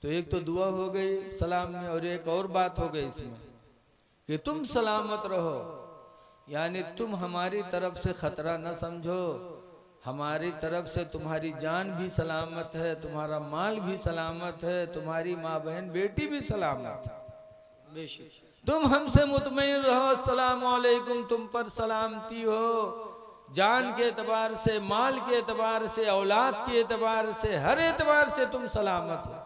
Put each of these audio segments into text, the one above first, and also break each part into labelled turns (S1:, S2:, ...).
S1: तो एक तो दुआ हो गई सलाम में, और एक और बात हो गई इसमें कि तुम सलामत रहो, यानी तुम हमारी तरफ से खतरा न समझो, हमारी तरफ से तुम्हारी जान भी सलामत है, तुम्हारा माल भी सलामत है, तुम्हारी माँ बहन बेटी भी सलामत है,
S2: बेशक
S1: तुम हमसे मुतमईन रहो, अस्सलाम वालेकुम, तुम पर सलामती हो, जान के एतबार से, माल के एतबार से, औलाद के एतबार से, हर एतबार से तुम सलामत हो।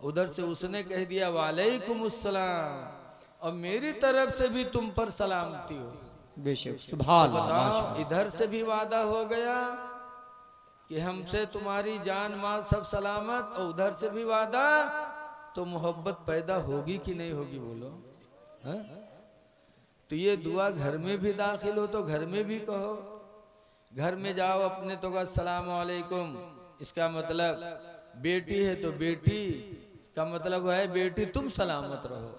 S1: उधर से उसने कह दिया वालेकुम अस्सलाम, और मेरी तरफ से भी तुम पर सलामती हो।
S2: बेशक सुभान
S1: तो
S2: अल्लाह
S1: बताओ,
S2: माशाअल्लाह।
S1: इधर से भी वादा हो गया कि हमसे तुम्हारी जान माल सब सलामत, और उधर से भी वादा, तो मोहब्बत पैदा होगी कि नहीं होगी बोलो? है? तो ये दुआ घर में भी दाखिल हो तो घर में भी कहो, घर में जाओ अपने तो का सलाम वालेकुम, इसका मतलब बेटी है तो बेटी का मतलब है बेटी तुम सलामत रहो,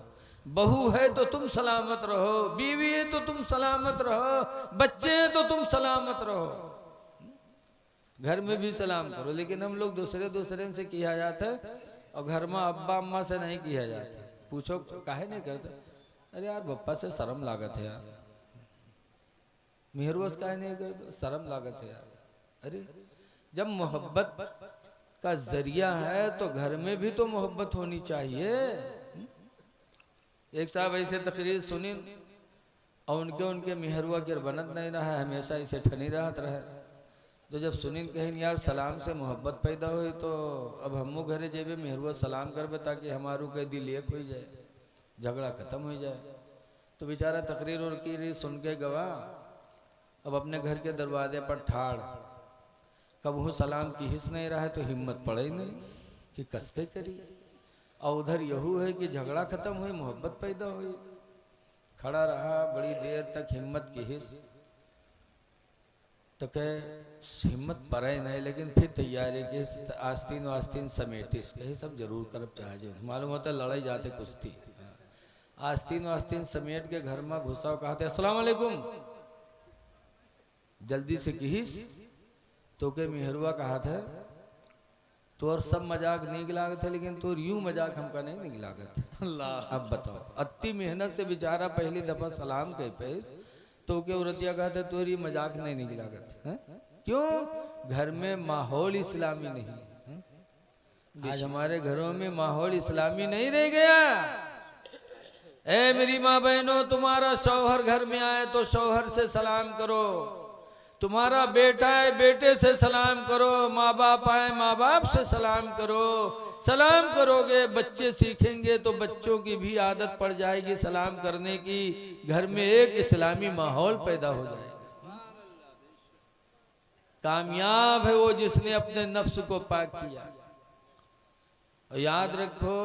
S1: बहू है तो तुम सलामत रहो, बीवी है तो तुम सलामत रहो, बच्चे हैं तो तुम सलामत रहो, घर में भी सलाम करो। लेकिन हम लोग दूसरे से किया जाता है, और घर में अब्बा अम्मा से नहीं किया जाता। पूछो काहे नहीं करते? अरे यार बप्पा से शर्म लागत है यार, मेहरवस काहे नहीं करते, शर्म लागत है यार। अरे जब मोहब्बत का जरिया है तो घर में भी तो मोहब्बत होनी चाहिए। एक साहब ऐसे तकरीर सुनी, और उनके मेहरुआ के बनत नहीं रहा है, हमेशा इसे ठनी रहत रहे। तो जब सुनीन कहीं यार सलाम से मोहब्बत पैदा हुई, तो अब हमो घरे जेबे मेहरुआ सलाम करबे ताकि हमारू के दिल एक हो जाए, झगड़ा खत्म हो जाए। तो बेचारा तकरीर और की सुन के गवा, अब अपने घर के दरवाजे पर ठाड़, कब हूँ सलाम की हिस्स नहीं रहा है तो हिम्मत पड़े ही नहीं कि कसके करी, और उधर यहू है कि झगड़ा खत्म हुई, मोहब्बत पैदा हुई। खड़ा रहा बड़ी देर तक, हिम्मत की हिस्स, तो कहे हिम्मत पड़े नहीं, लेकिन फिर तैयारी की आस्तीन वास्तीन समेटिस कहे सब जरूर करब चाहे, मालूम होता लड़ाई जाते कुश्ती, आस्तीन वास्तीन समेट के घर में घुसाओ, कहते अस्सलाम वालेकुम, जल्दी से किहिस। तो के मेहरुआ कहा था तो और सब मजाक नीक लागत है, लेकिन तो यूं मजाक हमका नहीं नीक लागत
S2: अल्लाह।
S1: अब बताओ, अति मेहनत से बेचारा पहली दफा सलाम कह पे, तो के औरतिया कहते तो ये मजाक नहीं नीक लागत है? क्यों? घर में माहौल इस्लामी नहीं है। आज हमारे घरों में माहौल इस्लामी नहीं रह गया। ए मेरी माँ बहनों, तुम्हारा शौहर घर में आए तो शौहर से सलाम करो, तुम्हारा बेटा है बेटे से सलाम करो, माँ बाप आए माँ बाप से सलाम करो। सलाम करोगे बच्चे सीखेंगे तो बच्चों की भी आदत पड़ जाएगी सलाम करने की, घर में एक इस्लामी माहौल पैदा हो जाएगा। कामयाब है वो जिसने अपने नफ्स को पाक किया। और याद रखो,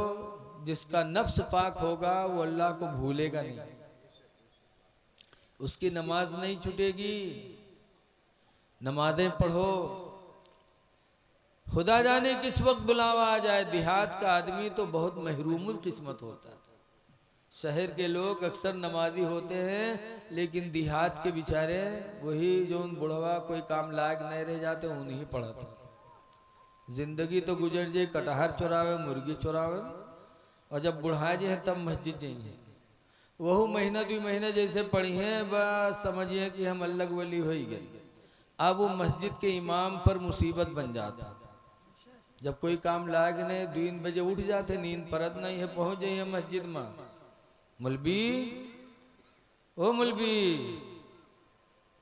S1: जिसका नफ्स पाक होगा वो अल्लाह को भूलेगा नहीं, उसकी नमाज नहीं छूटेगी। नमाजें पढ़ो, खुदा जाने किस वक्त बुलावा आ जाए। देहात का आदमी तो बहुत महरूमुल किस्मत होता है, शहर के लोग अक्सर नमाजी होते हैं, लेकिन देहात के बेचारे वही जो बुढ़वा कोई काम लायक नहीं रह जाते उन्हीं पढ़ते। जिंदगी तो गुजर जाए, कटहर चुरावे मुर्गी चुरावे, और जब बुढ़ा जी है तब मस्जिद जाइए, वह महीना 2 महीने जैसे पढ़ी हैं बस समझिए कि हम अल्लाह वली हो ही गए। अब वो मस्जिद के इमाम पर मुसीबत बन जाता। जब कोई काम लायक नहीं, 3 बजे उठ जाते, नींद परत नहीं है, पहुंच जाइए मस्जिद में, मौलवी ओ मौलवी,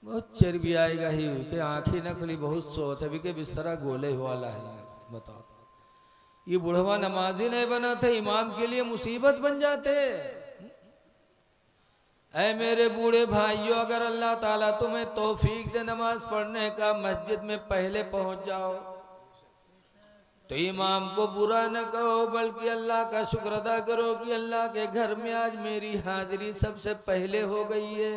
S1: बहुत चर्बी आएगा ही कि आंखें न खुली, बहुत सोत अभी के बिस्तरा गोले वाला है। बताओ, ये बुढ़वा नमाजी नहीं बना था, इमाम के लिए मुसीबत बन जाते। ऐ मेरे बूढ़े भाइयों, अगर अल्लाह ताला तुम्हें तौफीक दे नमाज पढ़ने का, मस्जिद में पहले पहुंच जाओ, तो इमाम को बुरा न कहो, बल्कि अल्लाह का शुक्र अदा करो कि अल्लाह के घर में आज मेरी हाजिरी सबसे पहले हो गई है।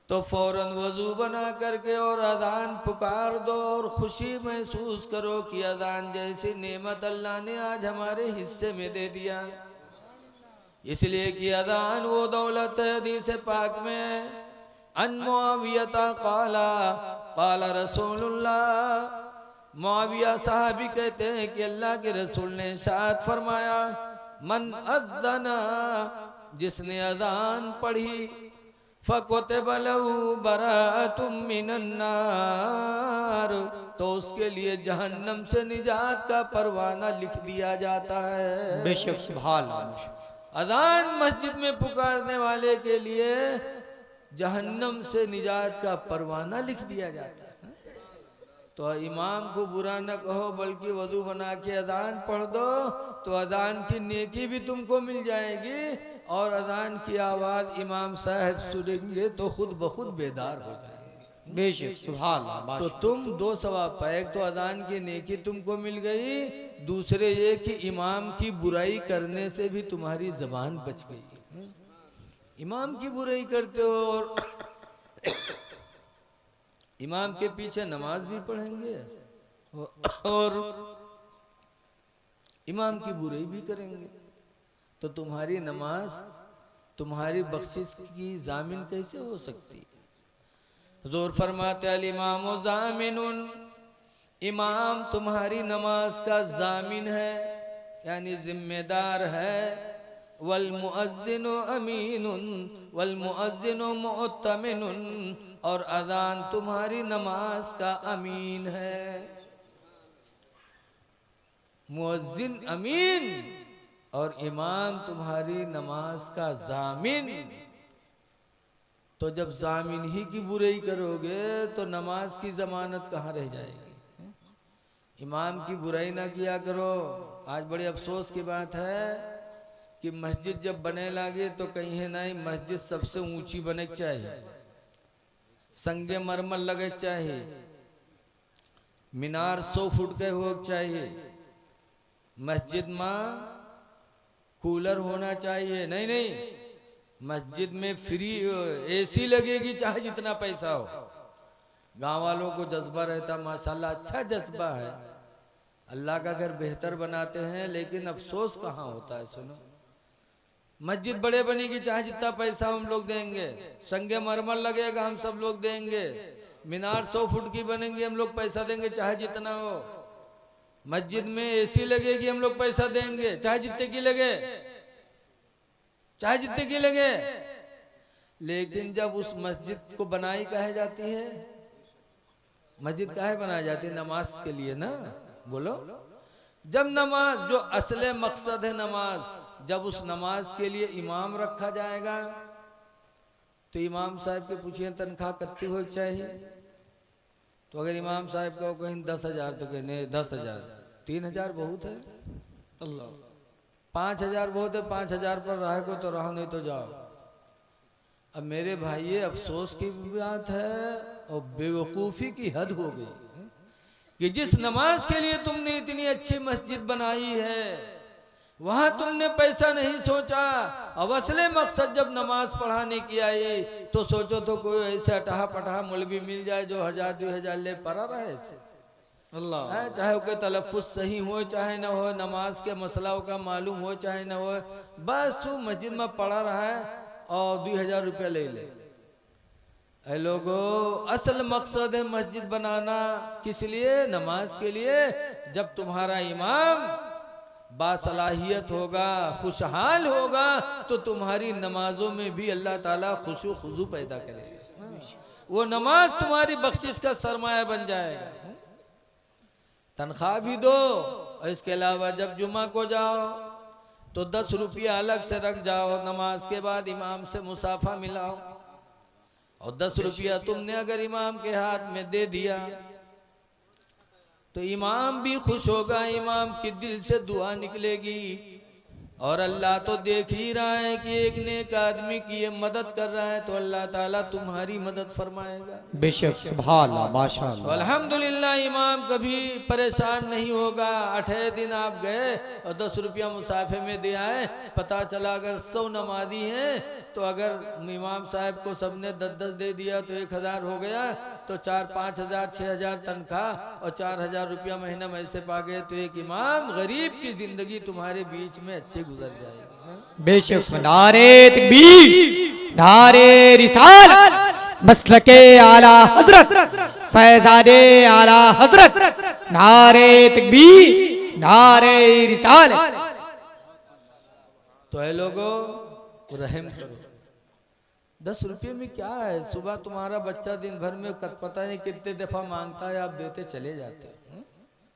S1: तो फौरन वजू बना करके और अजान पुकार दो, और खुशी महसूस करो कि अजान जैसी नेमत अल्लाह ने आज हमारे हिस्से में दे दिया। इसलिए कि अजान वो दौलत है, हदीस पाक में अन मुआवियता काला काला रसूलुल्लाह, मुआविया साहबी कहते हैं कि अल्लाह के रसूल ने इरशाद फरमाया, मन अज़्ज़ना, जिसने अज़ान पढ़ी, फ़कुतिब लहू बराअतुम मिनन नार, तो उसके लिए जहन्नम से निजात का परवाना लिख दिया जाता है।
S2: बेशक सुभान अल्लाह।
S1: अज़ान मस्जिद में पुकारने वाले के लिए जहन्नम से निजात का परवाना लिख दिया जाता है। तो इमाम को बुरा न कहो, बल्कि वजू बना के अज़ान पढ़ दो, तो अज़ान की नेकी भी तुमको मिल जाएगी, और अज़ान की आवाज़ इमाम साहब सुनेंगे तो खुद ब खुद बेदार हो जाएंगे।
S2: बेशक सुभान अल्लाह।
S1: तो तुम दो सवाब पाए, तो अज़ान की नेकी तुमको मिल गई, दूसरे ये कि इमाम की बुराई करने से भी तुम्हारी ज़बान बच गई। इमाम की बुराई करते हो और इमाम के पीछे नमाज भी पढ़ेंगे और इमाम की बुराई भी करेंगे, तो तुम्हारी नमाज, तुम्हारी बख्शिश की जामिन कैसे हो सकती? हुज़ूर फरमाते अल इमाम जामिनुन, इमाम तुम्हारी नमाज का जामिन है, यानी जिम्मेदार है। वल मुअज्जिनु अमीनुन वल मुअज्जिनु मुअत्तमिनुन, और अज़ान तुम्हारी नमाज का अमीन है। मुअज्जिन अमीन और इमाम तुम्हारी नमाज का जामिन। तो जब जामिन ही की बुराई करोगे तो नमाज की जमानत कहाँ रह जाएगी? इमाम की बुराई ना किया करो। आज बड़े अफसोस की बात है कि मस्जिद जब बने लगे तो कहीं नहीं, मस्जिद सबसे ऊंची बने चाहिए, संगे मरमर लगे चाहिए, मीनार 100 फुट के हो चाहिए, मस्जिद में कूलर होना चाहिए। नहीं नहीं, मस्जिद में फ्री एसी लगेगी चाहे जितना पैसा हो। गांव वालों को जज्बा रहता, माशाल्लाह अच्छा जज्बा है, अल्लाह का घर बेहतर बनाते हैं, लेकिन अफसोस कहाँ होता है। सुनो, मस्जिद बड़े बनेगी चाहे जितना पैसा हम लोग देंगे, संगे मरमर लगेगा हम सब लोग देंगे, मीनार 100 फुट की बनेंगी हम लोग पैसा देंगे चाहे जितना हो, मस्जिद में एसी लगेगी हम लोग पैसा देंगे चाहे जितने की लगे, चाहे जितने की लगे। लेकिन जब उस मस्जिद को बनाई काहे जाती है? मस्जिद काहे बनाई जाती है? नमाज के लिए ना। बोलो, जब नमाज, जो असले मकसद है नमाज, जब उस नमाज के लिए इमाम रखा जाएगा तो इमाम साहब के पूछिए तनख्वाह कितनी हो चाहिए? तो अगर इमाम साहब को कहीं 10,000 तो कहने 10,000, 3,000 बहुत है, अल्लाह 5,000 बहुत है, 5,000 पर रहे को तो रहो, नहीं तो जाओ। अब मेरे भाई ये अफसोस की बात है और बेवकूफ़ी की हद हो गई कि जिस नमाज के लिए तुमने इतनी अच्छी मस्जिद बनाई है वहां तुमने पैसा नहीं सोचा। अब असले मकसद जब नमाज पढ़ाने की आई तो सोचो तो कोई ऐसे अटहा पटहा मौलवी मिल जाए जो 1,000-2,000 ले पड़ा रहे ऐसे, अल्लाह है, चाहे उसके तलफ़ुज़ सही हो चाहे ना हो, नमाज के मसलाओं का मालूम हो चाहे ना हो, बस वो मस्जिद में पड़ा रहा है और 2,000 रुपया ले ले। ऐ लोगों, असल मकसद है मस्जिद बनाना, किस लिए? नमाज के लिए। जब तुम्हारा इमाम बासलाहियत होगा, खुशहाल होगा, तो तुम्हारी नमाजों में भी अल्लाह ताला खुशू खुजू पैदा करेगा। वो नमाज तुम्हारी बख्शिश का सरमाया बन जाएगा। तनख्वाह भी दो, और इसके अलावा जब जुमा को जाओ तो 10 रुपया अलग से रख जाओ, नमाज के बाद इमाम से मुसाफा मिलाओ, और 10 रुपया तुमने अगर इमाम के हाथ में दे दिया तो इमाम भी खुश होगा, इमाम के दिल से दुआ निकलेगी। और अल्लाह तो देख ही रहा है कि एक नेक आदमी की ये मदद कर रहा है, तो अल्लाह ताला तुम्हारी मदद फरमाएगा।
S2: बेशक, सुभान अल्लाह, माशाअल्लाह।
S1: तो अल्हम्दुलिल्लाह इमाम कभी परेशान नहीं होगा। 8 दिन आप गए और 10 रुपया मुसाफे में दे आए, पता चला अगर 100 नमाजी हैं तो अगर इमाम साहब को सबने 10-10 दे दिया तो 1,000 हो गया, तो 4-5 हज़ार 6,000 तनख्वाह और 4,000 रुपया महीना में ऐसे पा गए, तो एक इमाम गरीब की जिंदगी तुम्हारे बीच में अच्छी गुजर जाएगी।
S2: बेशक, नारे तकबीर, नारे रिसालत, मसलके आला हजरत फैजाने आला हजरत नारे तकबीर नारे रिसालत।
S1: तो है लोगों, रहम करो। 10 रुपये में क्या है? सुबह तुम्हारा बच्चा दिन भर में पता नहीं कितने दफा मांगता है, आप देते चले जाते हैं।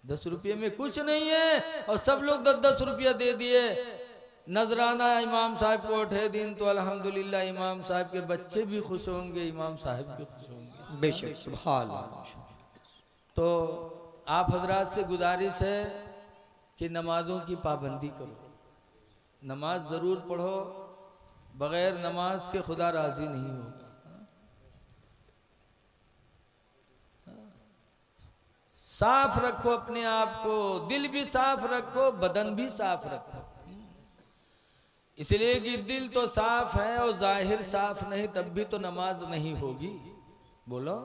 S1: 10 रुपये में कुछ नहीं है, और सब लोग 10-10 रुपया दे दिए। नजराना इमाम साहब को उठे दिन तो अल्हम्दुलिल्लाह इमाम साहब के बच्चे भी खुश होंगे, इमाम साहब भी खुश होंगे।
S2: बेशक सुभान अल्लाह।
S1: तो आप हजरात से गुजारिश है कि नमाजों की पाबंदी करो, नमाज जरूर पढ़ो, बगैर नमाज के खुदा राजी नहीं होगा। साफ रखो अपने आप को, दिल भी साफ रखो, बदन भी साफ रखो। इसलिए कि दिल तो साफ है और जाहिर साफ नहीं, तब भी तो नमाज नहीं होगी। बोलो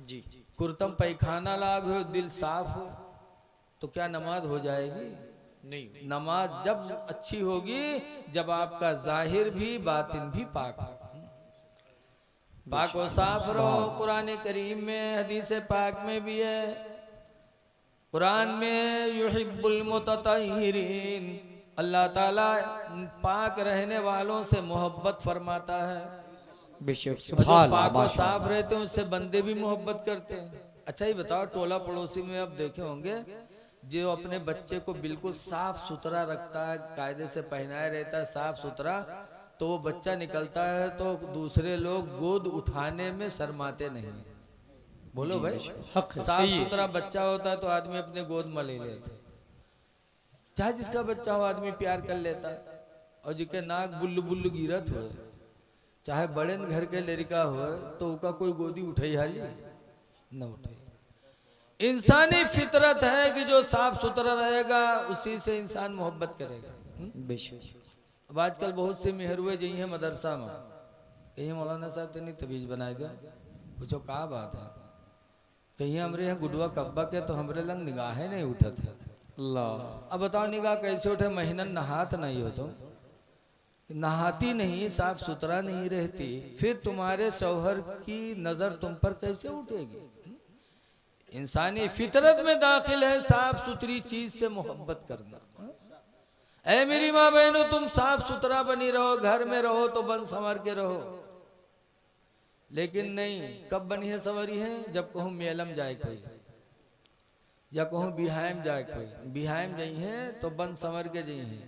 S2: जी।
S1: कुर्तम पैखाना लाग हो, दिल साफ हो, तो क्या नमाज हो जाएगी?
S2: नहीं।
S1: नमाज जब अच्छी होगी जब आपका जाहिर भी बातिन भी पाक हो। पाक और साफ रहो। कुरान करीम में हदीस पाक में भी है, कुरान में युहिब्बुल मुततहिरीन, अल्लाह ताला पाक रहने वालों से मोहब्बत फरमाता है।
S2: बेशक
S1: जो
S2: सुभान
S1: पाक और
S2: अल्लाह।
S1: साफ रहते हैं उससे बंदे भी मोहब्बत करते हैं। अच्छा ही बताओ, टोला पड़ोसी में आप देखे होंगे जो अपने बच्चे को बिल्कुल साफ सुथरा रखता है, कायदे से पहनाए रहता है साफ सुथरा, तो वो बच्चा निकलता है तो दूसरे लोग गोद उठाने में शर्माते नहीं। बोलो भाई,
S2: हक है,
S1: साफ
S2: सही है।
S1: सुथरा बच्चा होता है तो आदमी अपने गोद में ले लेता, चाहे जिसका बच्चा हो आदमी प्यार कर लेता है। और जिसके नाक बुल्लू बुल्लू गिरत हो, चाहे बड़े घर के लड़का हो, तो उसका कोई गोदी उठाई हाली न उठे। इंसानी फितरत है कि जो साफ सुथरा रहेगा उसी से इंसान मोहब्बत करेगा।
S2: बेशक।
S1: अब आजकल बहुत से मेहरुए जी हैं मदरसा में, कहीं मौलाना साहब तो नहीं तबीज बनाए दिया, पूछो क्या बात है, कहीं हमरे यहाँ गुडुआ कब्बा के तो हमरे लंग निगाहें नहीं उठत है।
S2: अल्लाह।
S1: अब बताओ निगाह कैसे उठे? महीना नहात नहीं हो, तो नहाती नहीं, साफ सुथरा नहीं रहती, फिर तुम्हारे शौहर की नजर तुम पर कैसे उठेगी? इंसानी फितरत में दाखिल है साफ सुथरी चीज से मोहब्बत करना। ऐ मेरी माँ बहनों, तुम साफ सुथरा बनी रहो, घर में रहो तो बन संवर के रहो, लेकिन नहीं, कब बनी है संवरी है? जब कहूँ मेलम जाए कोई, या कहूँ बिहाइम जाए कोई, बिहाइम जाई है तो बन संवर के जाई है,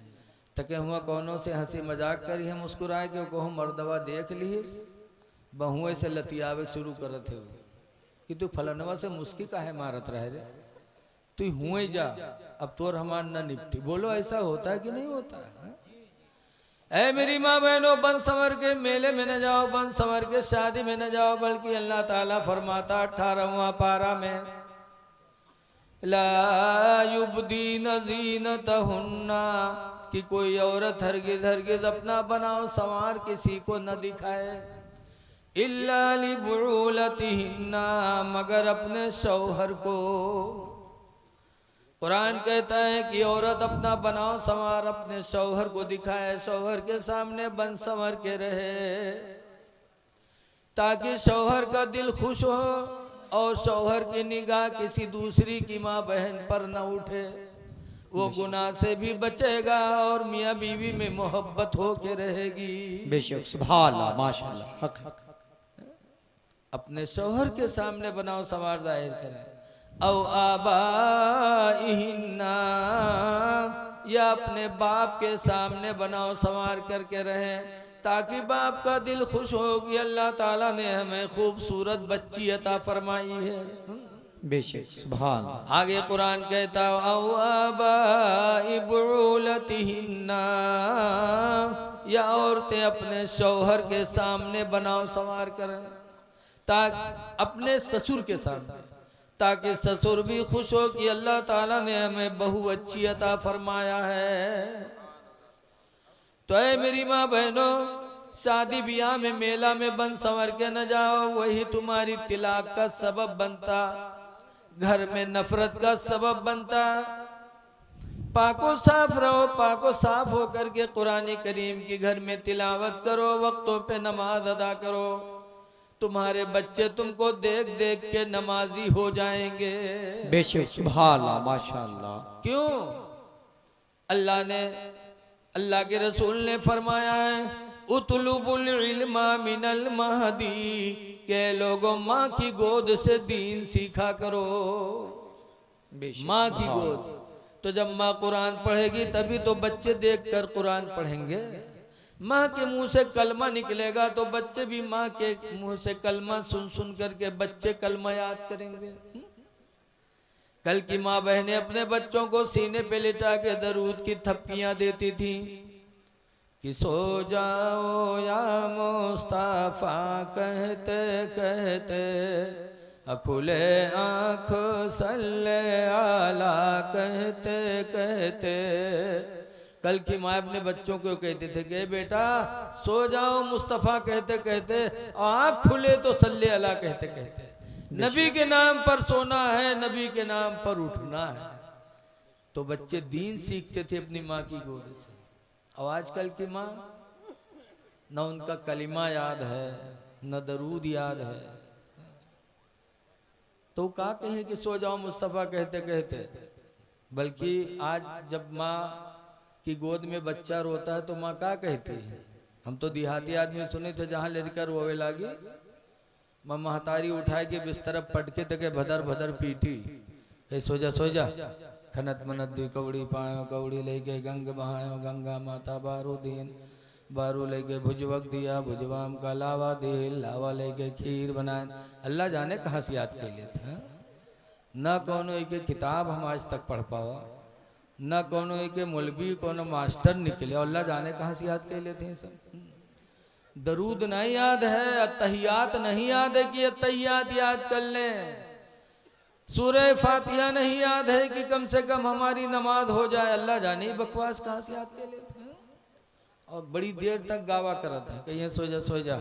S1: तके हुआ कौनों से हंसी मजाक करी है, मुस्कुराए के कहूँ मर्दवा देख लीस, बहुए से लतियावे शुरू करत है कि तू फलनवा से मुस्की काहे मारत रहे रे, तू हुए जा, अब तोर हमार न निपटी। बोलो ऐसा होता है कि नहीं होता है? ऐ मेरी माँ बहनों, बन संवर के मेले में न जाओ, बन संवर के शादी में न जाओ, बल्कि अल्लाह ताला फरमाता 18वां पारा में, ला युब्दीन ज़ीनतहुन्ना, कि कोई औरत हरगिज़ हरगिज़ अपना बनाओ संवार किसी को न दिखाए, इल्ला लिबुलतिहिन्ना, मगर अपने शौहर को। कुरान कहता है कि औरत अपना बनाओ संवार अपने शौहर को दिखाए, शौहर के सामने बन संवर के रहे, ताकि शौहर का दिल खुश हो और शौहर की निगाह किसी दूसरी की माँ बहन पर न उठे, वो गुनाह से भी बचेगा और मियाँ बीवी में मोहब्बत हो के रहेगी।
S2: बेशक सुभान अल्लाह माशाअल्लाह। हक हक।
S1: अपने शौहर के सामने बनाओ संवार जाहिर करें, औ आबाइहिन्ना, या अपने बाप के सामने बनाओ संवार करके रहें, ताकि बाप का दिल खुश हो कि अल्लाह ताला ने हमें खूबसूरत बच्ची अता फरमाई है।
S2: बेशक सुभान।
S1: आगे कुरान कहता औ आबाइ बुलतिहिन्ना, या औरतें अपने शौहर के सामने बनाओ संवार करें, ताकि अपने ससुर के सामने, ताकि ससुर भी खुश हो कि अल्लाह ताला ने हमें बहू अच्छी अता फरमाया है। तो ऐ मेरी माँ बहनों, शादी ब्याह में मेला में बन संवर के न जाओ, वही तुम्हारी तिलाक का सबब बनता, घर में नफरत का सबब बनता। पाको साफ रहो, पाको साफ हो करके कुरान करीम की घर में तिलावत करो, वक्तों पे नमाज अदा करो, तुम्हारे बच्चे तुमको देख देख के नमाजी हो जाएंगे।
S2: बेशक सुभान अल्लाह माशाअल्लाह।
S1: क्यों? अल्लाह के रसूल ने फरमाया है उतलुबुल इल्मा मिनल महदी, के लोगों माँ की गोद से दीन सीखा करो। माँ की गोद, तो जब माँ कुरान पढ़ेगी तभी तो बच्चे देखकर कुरान पढ़ेंगे। माँ के मुंह से कलमा निकलेगा तो बच्चे भी माँ के मुंह से कलमा सुन सुन करके बच्चे कलमा याद करेंगे। कल की माँ बहनें अपने बच्चों को सीने पे लिटा के दरूद की थप्पियां देती थी कि सो जाओ या मुस्तफा कहते कहते, खुले आँख सल्ले आला कहते कहते। कल की माँ अपने बच्चों को कहते थे कि बेटा सो जाओ मुस्तफ़ा कहते कहते, आँख खुले तो सल्ले अला कहते कहते। नबी के नाम पर सोना है, नबी के नाम पर उठना है। तो बच्चे दीन सीखते थे अपनी माँ की गोद से। और आजकल की माँ न उनका कलिमा याद है न दरूद याद है, तो क्या कहें कि सो जाओ मुस्तफ़ा कहते कहते। बल्कि आज जब माँ की गोद में बच्चा रोता है तो माँ क्या कहती है? हम तो देहाती आदमी सुने थे जहाँ लड़का रोवे लागी माँ महतारी उठाए के बिस्तर पटके तक भदर भदर पीटी, सो जा खनत मनत दुई कौड़ी पायो कौड़ी लेके गंग बहायो गंगा माता बारू दीन, बारू लेके भुजवक दिया भुजवाम का लावा दे, लावा लेके खीर बनाए। अल्लाह जाने कहाँ से याद कर लेते हैं। न कोनो एक किताब हम आज तक पढ़ पावा, न कोनो एक मौलवी कोनो मास्टर निकले, अल्लाह जाने कहाँ से याद कर लेते हैं सब। दरूद नहीं याद है, अत्तहियात नहीं याद है कि अत्तहियात याद कर लें। सूरह फातिहा नहीं याद है कि कम से कम हमारी नमाज हो जाए। अल्लाह जाने बकवास कहाँ से याद कर लेते हैं। और बड़ी देर तक गावा करत है कहीं सो जा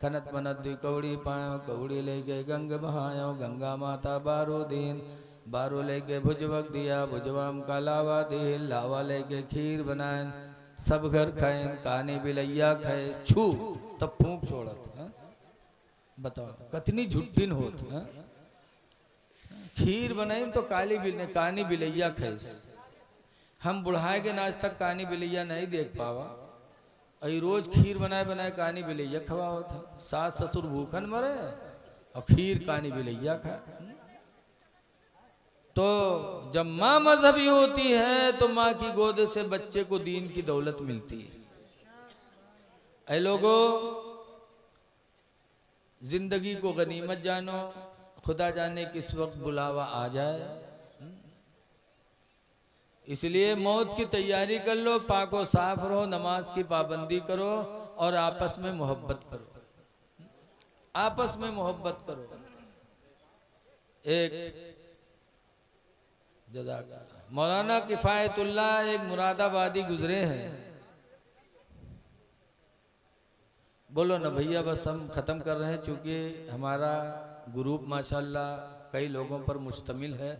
S1: खनत मनत दुई कौड़ी पायो कौड़ी लेके गंग बहायो गंगा माता बारो दीन, बारो लेके भुजवक दिया भुजवाम का लावा दे, लावा लेके खीर बनाए। सब घर खाए कानी बिलैया खाए छू तब फूंक छोड़त है। बताओ कितनी झुट्टिन होत है। खीर बनाई तो कानी बिलैया खाए। हम बुढ़ाए के नाच तक कानी बिलैया नहीं देख पावा, अई रोज खीर बनाए बनाए कानी बिलैया खवाओ था। सास ससुर भूखन मरे और खीर कानी बिलैया खाए। तो जब माँ मजहबी होती है तो माँ की गोद से बच्चे को दीन की दौलत मिलती है। ऐ लोगों, जिंदगी को गनीमत जानो, खुदा जाने किस वक्त बुलावा आ जाए। इसलिए मौत की तैयारी कर लो, पाको साफ रहो, नमाज की पाबंदी करो और आपस में मोहब्बत करो। आपस में मोहब्बत करो। एक मौलाना किफायतुल्लाह एक मुरादाबादी गुजरे हैं। बोलो ना भैया, बस हम ख़त्म कर रहे हैं चूँकि हमारा ग्रुप माशाल्लाह कई लोगों पर मुश्तमिल है,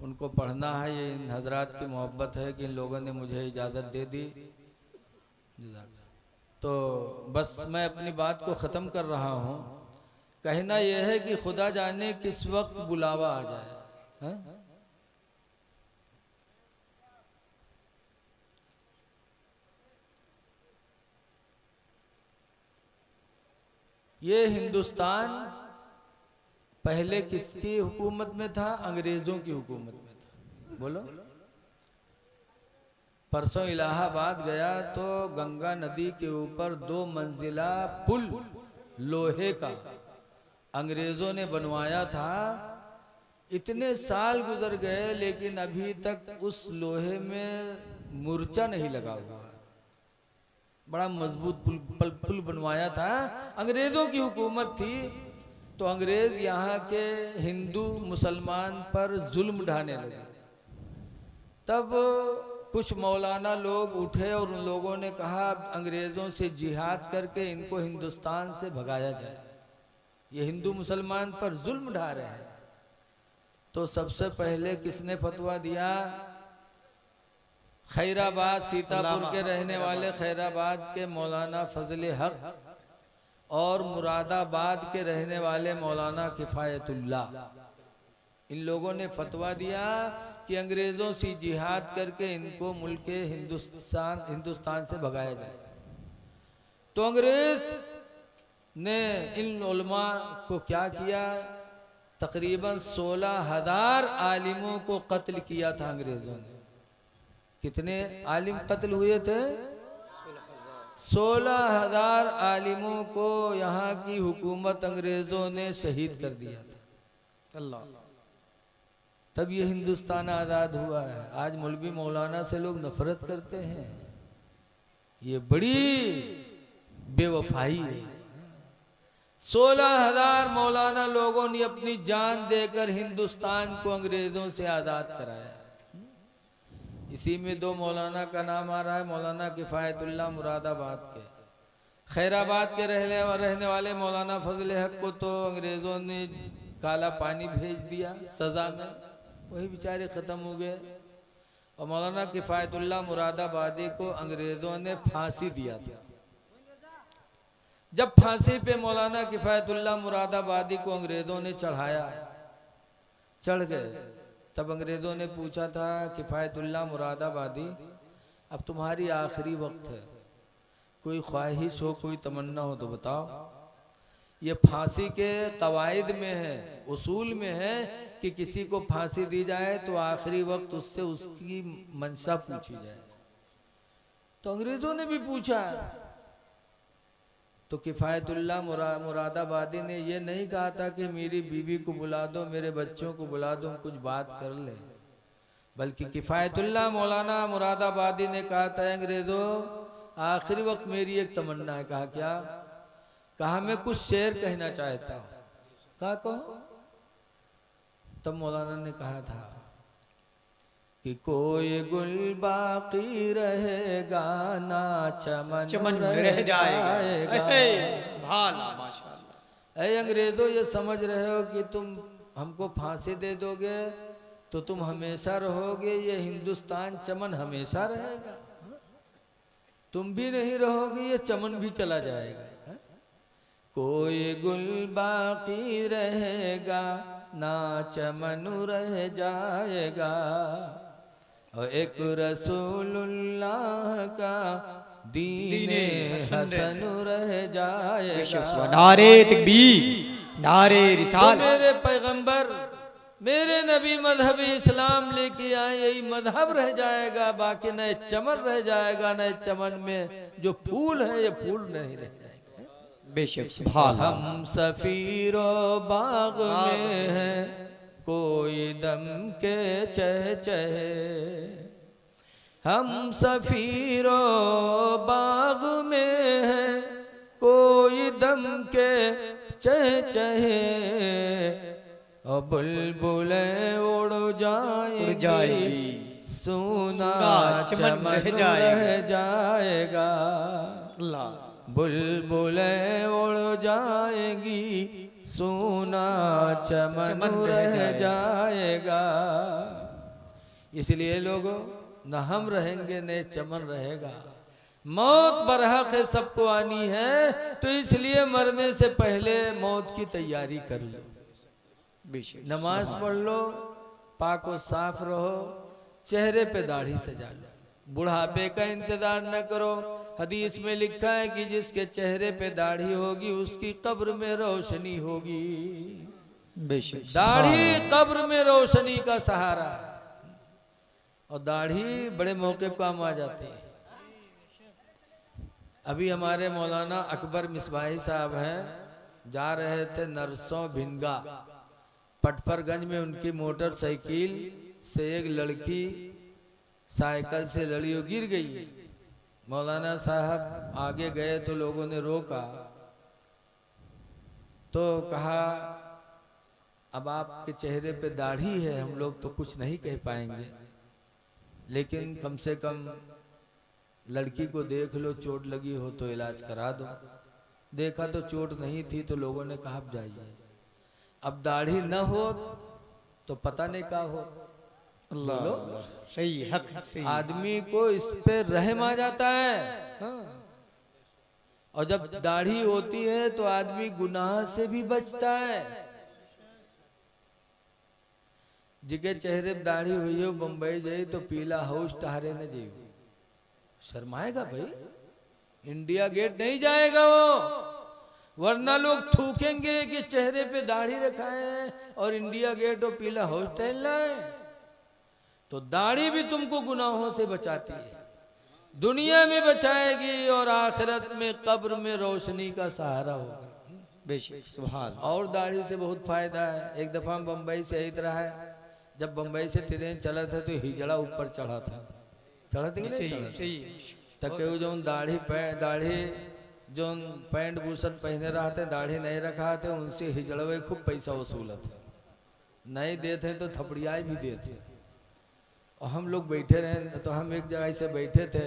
S1: उनको पढ़ना है। ये इन हजरात की मोहब्बत है कि इन लोगों ने मुझे इजाज़त दे दी। तो बस मैं अपनी बात को ख़त्म कर रहा हूँ। कहना यह है कि खुदा जाने किस वक्त बुलावा आ जाए। है? ये हिंदुस्तान पहले किसकी हुकूमत में था? अंग्रेजों की हुकूमत में था। बोलो। परसों इलाहाबाद गया तो गंगा नदी के ऊपर 2 मंजिला पुल लोहे का अंग्रेजों ने बनवाया था। इतने साल गुजर गए लेकिन अभी तक उस लोहे में मूर्छा नहीं लगा हुआ। बड़ा मजबूत पुल बनवाया था। अंग्रेजों की हुकूमत थी तो अंग्रेज यहाँ के हिंदू मुसलमान पर जुल्म ढाने लगे। तब कुछ मौलाना लोग उठे और उन लोगों ने कहा अंग्रेजों से जिहाद करके इनको हिंदुस्तान से भगाया जाए, ये हिंदू मुसलमान पर जुल्म ढा रहे हैं। तो सबसे पहले किसने फतवा दिया? खैराबाद सीतापुर के रहने वाले खैराबाद के मौलाना फजले हक और मुरादाबाद के रहने वाले मौलाना किफ़ायतुल्लाह, इन लोगों ने फतवा दिया कि अंग्रेज़ों से जिहाद करके इनको मुल्क हिंदुस्तान से भगाया जाए। तो अंग्रेज़ ने इन उलमा को क्या किया, तकरीबन 16,000 आलिमों को कत्ल किया था अंग्रेज़ों ने। कितने आलिम कत्ल हुए थे? 16,000 आलिमों को यहाँ की हुकूमत अंग्रेज़ों ने शहीद कर दिया था।
S2: अल्लाह।
S1: तब ये हिंदुस्तान आज़ाद हुआ है। आज मौलवी मौलाना से लोग नफरत करते हैं, ये बड़ी बेवफाई है। 16,000 मौलाना लोगों ने अपनी जान देकर हिंदुस्तान को अंग्रेज़ों से आज़ाद कराया। इसी में दो मौलाना का नाम आ रहा है, मौलाना किफ़ायतुल्लाह मुरादाबाद के। खैराबाद के रहने वाले मौलाना फजल हक को तो अंग्रेज़ों ने काला पानी भेज दिया सज़ा में, वही बेचारे ख़त्म हो गए। और मौलाना किफ़ायतुल्लाह मुरादाबादी को अंग्रेज़ों ने फांसी दिया था। जब फांसी पे मौलाना किफ़ायतुल्लाह मुरादाबादी को अंग्रेज़ों ने चढ़ गए, तब अंग्रेज़ों ने पूछा था, किफ़ायतुल्लाह मुरादाबादी अब तुम्हारी आखिरी वक्त है, कोई ख्वाहिश हो, कोई तमन्ना हो तो बताओ। ये फांसी के कवायद में है, उसूल में है कि किसी को फांसी दी जाए तो आखिरी वक्त उससे उसकी मंशा पूछी जाए। तो अंग्रेज़ों ने भी पूछा, तो किफ़ायतुल्लाह मुरादाबादी ने ये नहीं कहा था कि मेरी बीवी को बुला दो, मेरे बच्चों को बुला दो, कुछ बात कर ले, बल्कि किफ़ायतुल्लाह मौलाना मुरादाबादी ने कहा था, अंग्रेज़ों आखिरी वक्त मेरी एक तमन्ना है। कहा क्या? कहा मैं कुछ शेर कहना चाहता हूँ। कहा कहो। तब मौलाना ने कहा था कि कोई गुल बाकी रहेगा ना चमन रह जाएगा।
S2: सुभान अल्लाह, माशाअल्लाह।
S1: ऐ अंग्रेजों, ये समझ रहे हो कि तुम हमको फांसी दे दोगे तो तुम हमेशा रहोगे, ये हिंदुस्तान चमन हमेशा रहेगा। तुम भी नहीं रहोगे, ये चमन भी चला जाएगा। कोई गुल बाकी रहेगा ना चमन रह जाएगा, और एक रसूलुल्लाह का दीने हसन रह जाएगा।
S2: नारे तकबीर, नारे रिसालत।
S1: मेरे पैगंबर, मेरे नबी मजहब इस्लाम लेके आए, यही मजहब रह जाएगा, बाकी नए चमन रह जाएगा। नए चमन में जो फूल है ये फूल नहीं रह जाएगा।
S2: बेशक सुभान।
S1: हम सफीरो बाग में हैं, कोई दम के चहे, हम सफीरो बाग में हैं, कोई दम के चहे, और बुलबुलें उड़ जाएंगी, सुना चमन रह जाएगा। बुलबुलें उड़ जाएंगी, सुना चमन रह जाएगा। इसलिए लोगों, न हम रहेंगे न चमन रहेगा। मौत बरहक है, सबको आनी है, तो इसलिए मरने से पहले मौत की तैयारी कर लो। नमाज पढ़ लो, पाक व साफ रहो, चेहरे पे दाढ़ी सजा लो, बुढ़ापे का इंतजार न करो। हदीस में लिखा है कि जिसके चेहरे पे दाढ़ी होगी उसकी कब्र में रोशनी होगी। दाढ़ी कब्र में रोशनी का सहारा, और दाढ़ी बड़े मौके पर काम आ जाती है। अभी हमारे मौलाना अकबर मिसबाही साहब हैं, जा रहे थे नरसों भिनगा, पटपरगंज में उनकी मोटरसाइकिल से एक लड़की साइकिल से लड़ी और गिर गई। मौलाना साहब आगे गए तो लोगों ने रोका, तो कहा अब आपके चेहरे पे दाढ़ी है, हम लोग तो कुछ नहीं कह पाएंगे, लेकिन कम से कम लड़की को देख लो, चोट लगी हो तो इलाज करा दो। देखा तो चोट नहीं थी, तो लोगों ने कहा अब जाइए। अब दाढ़ी न हो तो पता नहीं क्या हो।
S2: अल्लाह, सही हक, सही।
S1: आदमी को इस पे रहम आ जाता है। हाँ। और जब दाढ़ी होती है तो आदमी गुनाह से भी बचता है। जिके चेहरे पे दाढ़ी हुई हो बम्बई जाई तो पीला हाउस टहरे न जाइयो, शर्माएगा भाई, इंडिया गेट नहीं जाएगा वो, वरना लोग थूकेंगे कि चेहरे पे दाढ़ी रखा है और इंडिया गेट और पीला हाउस टहलना है। तो दाढ़ी भी तुमको गुनाहों से बचाती है, दुनिया में बचाएगी और आखिरत में कब्र में रोशनी का सहारा होगा।
S2: बेशक सुभान।
S1: और दाढ़ी से बहुत फायदा है। एक दफा हम बम्बई से आई रहा है, जब बम्बई से ट्रेन चला था तो हिजड़ा ऊपर चढ़ा था, चढ़ा था कि नहीं चढ़ा?
S2: सही
S1: तके जो दाढ़ी जो पैंट बूसट पहने रहा थे, दाढ़ी नहीं रखा थे, उनसे हिजड़वे खूब पैसा वसूला था, नहीं देते तो थपड़ियाई भी देते। और हम लोग बैठे रहे तो हम एक जगह से बैठे थे,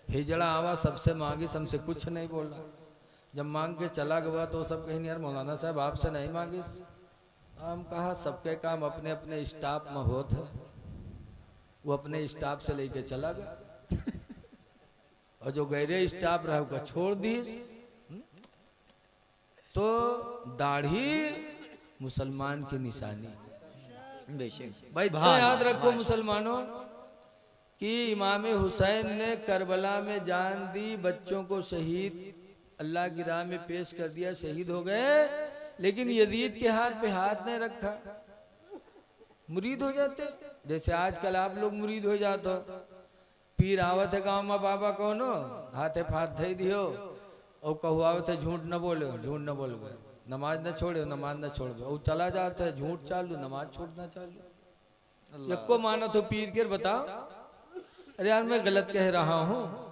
S1: हिजड़ा आवा सबसे मांगी, हमसे कुछ नहीं बोला। जब मांग के चला गया तो सब कहीं यार मौलाना साहब आपसे नहीं मांगी। हम कहा सबके काम अपने अपने स्टाफ में होते है, वो अपने स्टाफ से लेके चला गया और जो गैरे स्टाफ रहा उसका छोड़ दीस। तो दाढ़ी मुसलमान की निशानी।
S2: बेशक
S1: भाई तो याद रखो मुसलमानों कि इमाम हुसैन ने करबला में जान दी, बच्चों को शहीद अल्लाह की राह में पेश कर दिया, शहीद हो गए, लेकिन यजीद के हाथ पे हाथ नहीं रखा, मुरीद हो जाते। जैसे आजकल आप लोग मुरीद हो जाते हो, पीर आवत है गाँव में बाबा कौनो हाथे फाथ धई दियो और कहू आवत है झूठ न बोले, झूठ न बोलबे, नमाज न छोड़े, नमाज न छोड़बे, और चला जाता है झूठ चालू, नमाज छोड़ना चालू। एक को मानो तो पीर के बताओ, अरे यार मैं गलत कह रहा हूँ।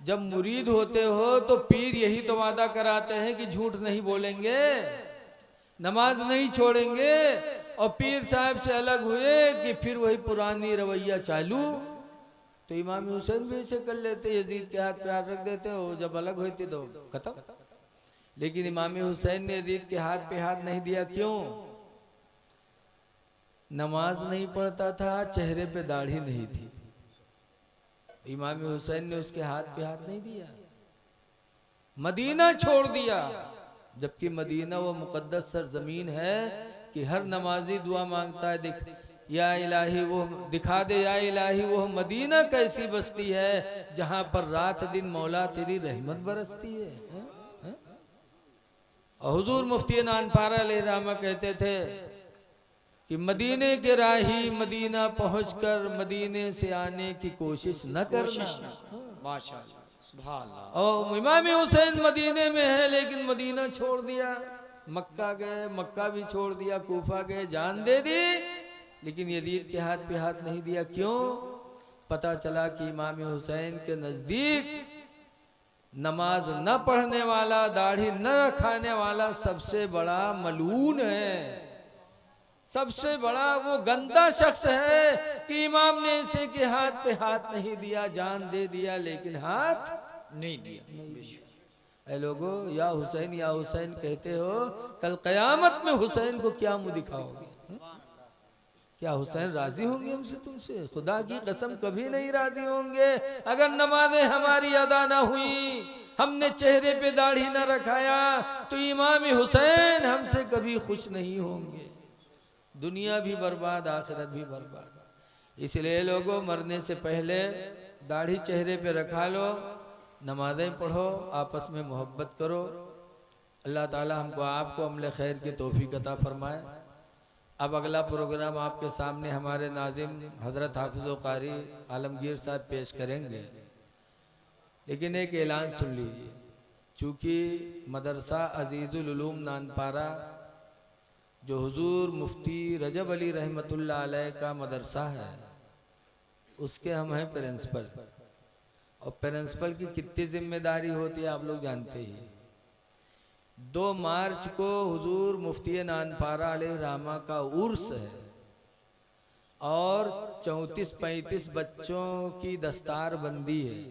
S1: जब मुरीद होते हो तो पीर यही तो वादा कराते हैं कि झूठ नहीं बोलेंगे, नमाज नहीं छोड़ेंगे, और पीर साहब से अलग हुए कि फिर वही पुरानी रवैया चालू। तो इमाम हुसैन भी ऐसे कर लेते, यजीद के हाथ पे हाथ रख देते हो, जब अलग होती तो खत्म। लेकिन इमाम हुसैन ने यजीद के हाथ पे हाथ नहीं दिया, क्यों? नमाज नहीं पढ़ता था, चेहरे पे दाढ़ी नहीं थी, इमाम हुसैन ने उसके हाथ पे हाथ नहीं दिया, मदीना छोड़ दिया। जबकि मदीना वो मुकद्दस सरजमीन है कि हर नमाजी दुआ मांगता है, देख या इलाही वो दिखा दे, या इलाही वो मदीना कैसी बस्ती है जहां पर रात दिन मौला तेरी रहमत बरसती है। और हुजूर मुफ्ती नानपारा अलैहिर्रहमा कहते थे कि मदीने के राही मदीना पहुंचकर मदीने से आने की कोशिश न करना।
S2: माशाअल्लाह सुभान अल्लाह।
S1: और इमाम हुसैन मदीने में है लेकिन मदीना छोड़ दिया, मक्का गए, मक्का भी छोड़ दिया, कूफा गए, जान दे दी, लेकिन यजीद के हाथ पे हाथ नहीं दिया। क्यों? पता चला कि इमाम हुसैन के नजदीक नमाज न पढ़ने वाला, दाढ़ी न रखाने वाला सबसे बड़ा मलून है, सबसे बड़ा वो गंदा शख्स है कि इमाम ने इसे के हाथ पे हाथ नहीं दिया, जान दे दिया लेकिन हाथ
S2: नहीं दिया।
S1: ऐ लोगो या हुसैन कहते हो, कल कयामत में हुसैन को क्या मुंह दिखाओगे? क्या हुसैन राजी होंगे हमसे? तुमसे खुदा की कसम कभी नहीं राजी होंगे। अगर नमाजें हमारी अदा ना हुई, हमने चेहरे पे दाढ़ी ना रखाया, तो इमाम हुसैन हमसे कभी खुश नहीं होंगे। दुनिया भी बर्बाद, आखिरत भी बर्बाद। इसलिए लोगों मरने से पहले दाढ़ी चेहरे पे रखा लो, नमाजें पढ़ो, आपस में मोहब्बत करो। अल्लाह ताला हमको आपको अमल खैर की तौफीक अता फरमाए। अब अगला प्रोग्राम आपके सामने हमारे नाजिम हजरत हाफिज़ कारी आलमगीर साहब पेश करेंगे, लेकिन एक ऐलान सुन लीजिए। चूँकि मदरसा अजीज़ुल उलूम नानपारा जो हुजूर मुफ्ती रजब अली रहमतुल्लाह अलैह का मदरसा है, उसके हम हैं प्रिंसिपल, और प्रिंसिपल की कितनी जिम्मेदारी होती है आप लोग जानते ही। 2 मार्च को हुजूर मुफ्ती नानपारा अलैहिर्रहमा का उर्स है और 34-35 बच्चों की दस्तार बंदी है,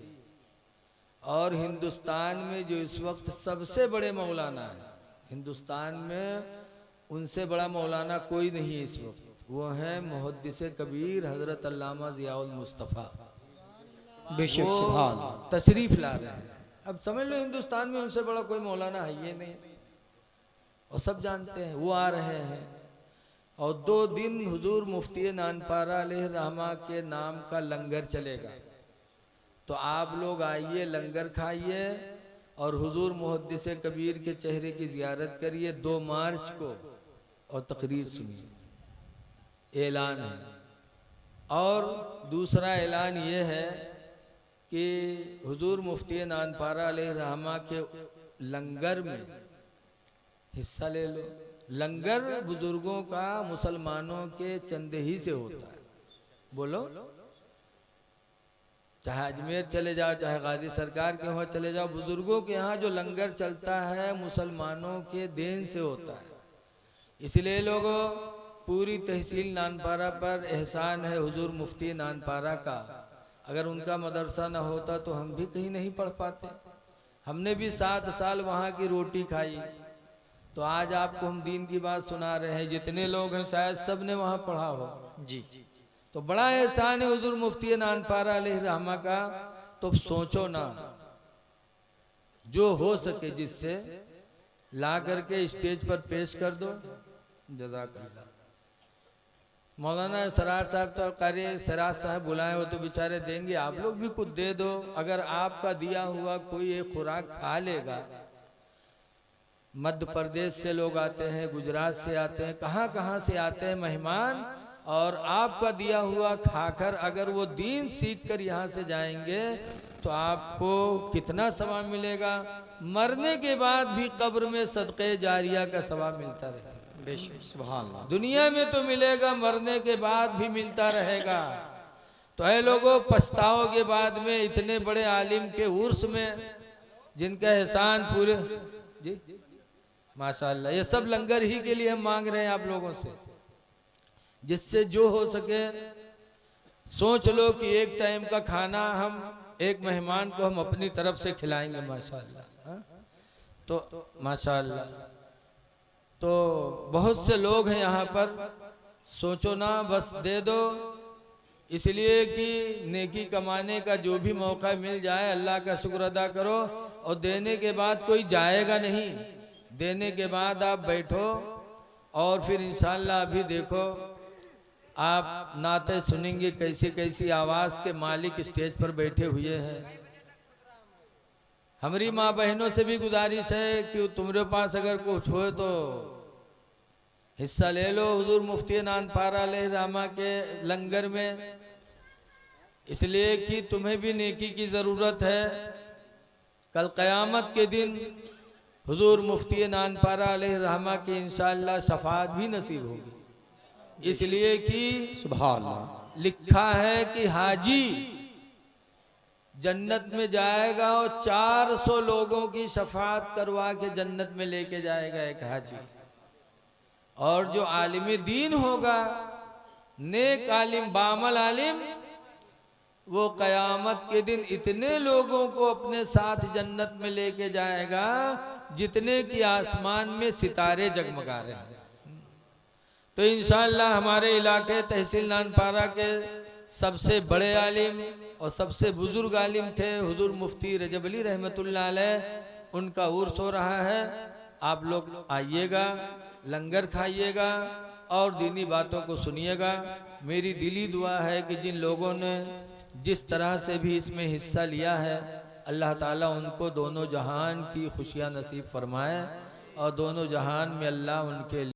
S1: और हिंदुस्तान में जो इस वक्त सबसे बड़े मौलाना है, हिंदुस्तान में उनसे बड़ा मौलाना कोई नहीं है इस वक्त, वो हैं मुहद्दिस कबीर हजरत अल्लामा ज़ियाउल मुस्तफ़ा।
S2: बेशक
S1: वो
S2: सुभान
S1: तशरीफ ला रहे हैं। अब समझ लो हिंदुस्तान में उनसे बड़ा कोई मौलाना है ये नहीं, और सब जानते हैं वो आ रहे हैं। और 2 दिन हुजूर मुफ्ती नानपारा अलैहि रहमा के नाम का लंगर चलेगा, तो आप लोग आइए, लंगर खाइए और हुजूर मुहद्दिस कबीर के चेहरे की जियारत करिए 2 मार्च को, और तकरीर सुनिए। ऐलान है। और दूसरा ऐलान ये है कि हुजूर मुफ्ती नानपारा अलैहि रहमा के लंगर में हिस्सा ले लो। लंगर बुजुर्गों का मुसलमानों के चंदे ही से होता है। बोलो, चाहे अजमेर चले जाओ, चाहे गाजी सरकार के वहाँ चले जाओ, बुजुर्गों के यहाँ जो लंगर चलता है मुसलमानों के देन से होता है। इसलिए लोगों, पूरी तहसील नानपारा पर एहसान है हुजूर मुफ्ती नानपारा का। अगर उनका मदरसा न होता तो हम भी कहीं नहीं पढ़ पाते। हमने भी 7 साल वहाँ की रोटी खाई, तो आज आपको हम दीन की बात सुना रहे हैं। जितने लोग हैं शायद सब ने वहाँ पढ़ा हो
S2: जी।
S1: तो बड़ा एहसान है हुजूर मुफ्ती नानपारा अलैहि रहमा का। तो सोचो ना, जो हो सके जिससे ला करके स्टेज पर पेश कर दो। जज़ाकल्लाह। मौलाना सरार साहब तो कारी सराज साहब बुलाए हो तो बेचारे देंगे, आप लोग भी कुछ दे दो। अगर आपका दिया हुआ कोई एक खुराक खा लेगा। मध्य प्रदेश से लोग आते हैं, गुजरात से आते हैं, कहाँ कहाँ से आते हैं मेहमान, और आपका दिया हुआ खाकर अगर वो दीन सीख कर यहाँ से जाएंगे तो आपको कितना सवाब मिलेगा। मरने के बाद भी कब्र में सदक़े जारिया का सवाब मिलता रहेगा।
S2: बेशक, सुभान अल्लाह।
S1: दुनिया में तो मिलेगा, मरने के बाद भी मिलता रहेगा। तो ऐ लोगों, पछताओगे बाद में। इतने बड़े आलिम के उर्स में जिनका एहसान पूरे जी माशाअल्लाह, ये सब लंगर ही के लिए हम मांग रहे हैं आप लोगों से। जिससे जो हो सके सोच लो कि एक टाइम का खाना हम एक मेहमान को हम अपनी तरफ से खिलाएंगे माशाअल्लाह। हाँ? तो माशाअल्लाह, तो बहुत से लोग हैं यहाँ पर। सोचो ना, बस दे दो। इसलिए कि नेकी कमाने का जो भी मौका मिल जाए अल्लाह का शुक्र अदा करो। और देने के बाद कोई जाएगा नहीं, देने के बाद आप बैठो और फिर इंशाअल्लाह अभी देखो आप नाते सुनेंगे कैसी कैसी आवाज़ के मालिक स्टेज पर बैठे हुए हैं। हमारी माँ बहनों से भी गुजारिश है कि तुम्हारे पास अगर कुछ हो तो हिस्सा ले लो हुजूर मुफ्ती नानपारा अलैहि रहमा के लंगर में, इसलिए कि तुम्हें भी नेकी की ज़रूरत है। कल क़यामत के दिन हुजूर मुफ्ती नानपारा अलैहि रहमा की इंशाअल्लाह शफाअत भी नसीब होगी। इसलिए कि
S2: सुभान अल्लाह,
S1: लिखा है कि हाजी जन्नत में जाएगा और 400 लोगों की शफाअत करवा के जन्नत में लेके जाएगा एक हाजी। और जो आलिम दीन होगा, नेक आलिम, बामल आलिम, वो क़यामत के दिन इतने लोगों को अपने साथ जन्नत में लेके जाएगा जितने कि आसमान में सितारे जगमगा रहे हैं। तो इंशाअल्लाह हमारे इलाके तहसील नानपारा के सबसे बड़े आलिम और सबसे बुजुर्ग आलिम थे हुजूर मुफ्ती रजब अली रहमतुल्लाह अलैह। उनका उर्स हो रहा है। आप लोग आइएगा, लंगर खाइएगा और दीनी बातों को सुनिएगा। मेरी दिली दुआ है कि जिन लोगों ने जिस तरह से भी इसमें हिस्सा लिया है, अल्लाह ताला उनको दोनों जहान की खुशियाँ नसीब फरमाए और दोनों जहान में अल्लाह उनके